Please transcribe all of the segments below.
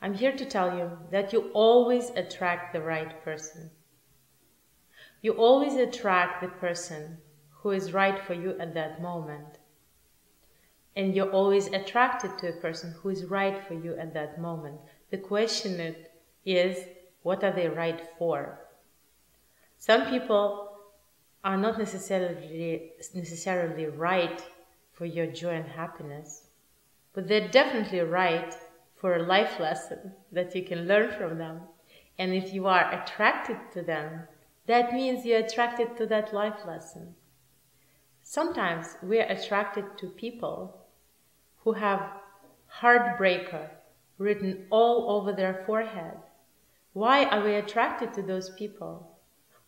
I'm here to tell you that you always attract the right person. You always attract the person who is right for you at that moment. And you're always attracted to a person who is right for you at that moment. The question is, what are they right for? Some people are not necessarily right for your joy and happiness, but they're definitely right for a life lesson that you can learn from them. And if you are attracted to them, that means you're attracted to that life lesson. Sometimes we're attracted to people who have heartbreaker written all over their forehead. Why are we attracted to those people?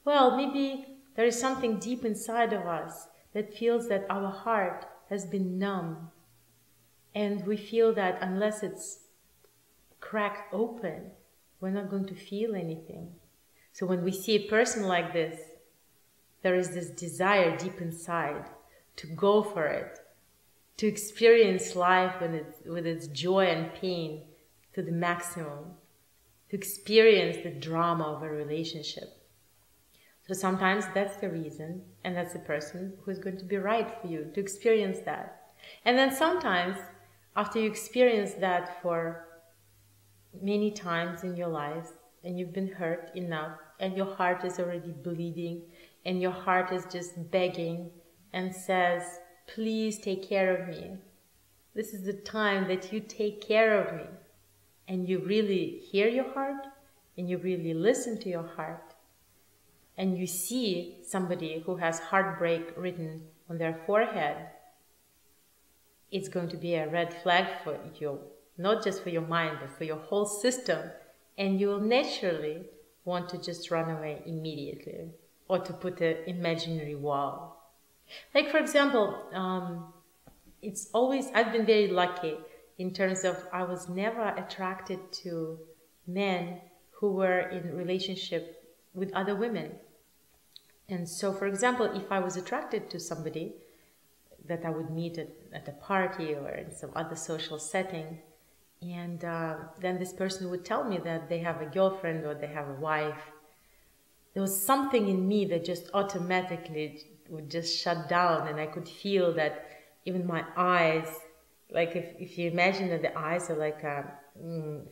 Well, maybe there is something deep inside of us that feels that our heart has been numb. And we feel that unless it's cracked open, we're not going to feel anything. So when we see a person like this, there is this desire deep inside to go for it, to experience life with its joy and pain to the maximum, to experience the drama of a relationship. So sometimes that's the reason, and that's the person who is going to be right for you to experience that. And then sometimes, after you experience that for many times in your life, and you've been hurt enough, and your heart is already bleeding, and your heart is just begging and says, please take care of me. This is the time that you take care of me. And you really hear your heart, and you really listen to your heart, and you see somebody who has heartbreak written on their forehead, it's going to be a red flag for you, not just for your mind, but for your whole system. And you will naturally want to just run away immediately, or to put an imaginary wall. Like, for example, I've been very lucky in terms of I was never attracted to men who were in relationship with other women. And so, for example, if I was attracted to somebody that I would meet at a party or in some other social setting, and then this person would tell me that they have a girlfriend or they have a wife, there was something in me that just automatically would just shut down, and I could feel that even my eyes, like if you imagine that the eyes are like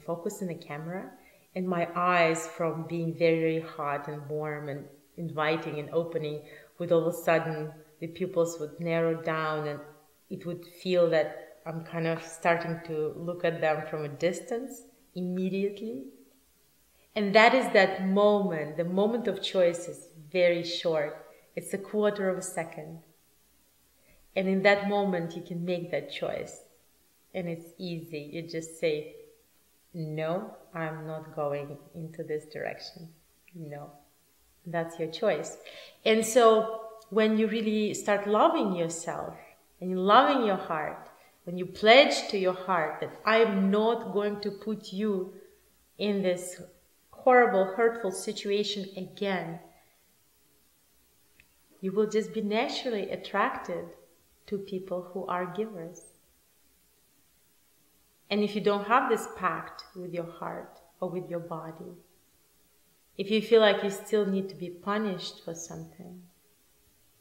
focused in a camera, and my eyes from being very, very hot and warm and inviting and opening, would all of a sudden the pupils would narrow down, and it would feel that I'm kind of starting to look at them from a distance immediately. And that is that moment. The moment of choice is very short. It's a quarter of a second. And in that moment, you can make that choice. And it's easy. You just say, no, I'm not going into this direction. No. That's your choice. And so when you really start loving yourself and loving your heart, when you pledge to your heart that I'm not going to put you in this horrible, hurtful situation again, you will just be naturally attracted to people who are givers. And if you don't have this pact with your heart or with your body, if you feel like you still need to be punished for something,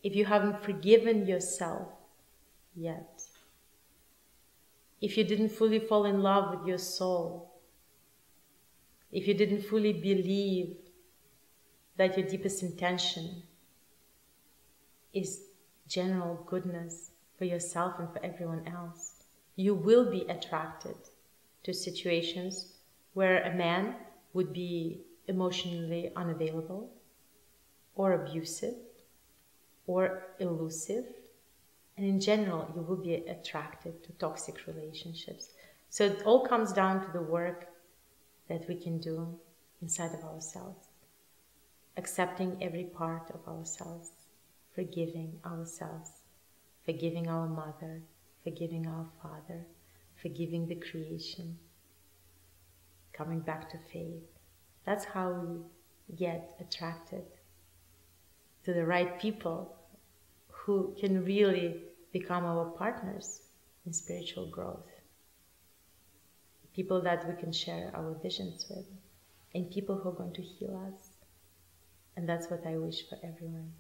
if you haven't forgiven yourself yet, if you didn't fully fall in love with your soul, if you didn't fully believe that your deepest intention is general goodness for yourself and for everyone else, you will be attracted to situations where a man would be emotionally unavailable, or abusive, or elusive, and in general you will be attracted to toxic relationships. So it all comes down to the work that we can do inside of ourselves, accepting every part of ourselves, forgiving ourselves, forgiving our mother, forgiving our father, forgiving the creation, coming back to faith. That's how we get attracted to the right people who can really become our partners in spiritual growth. people that we can share our visions with, and people who are going to heal us. And that's what I wish for everyone.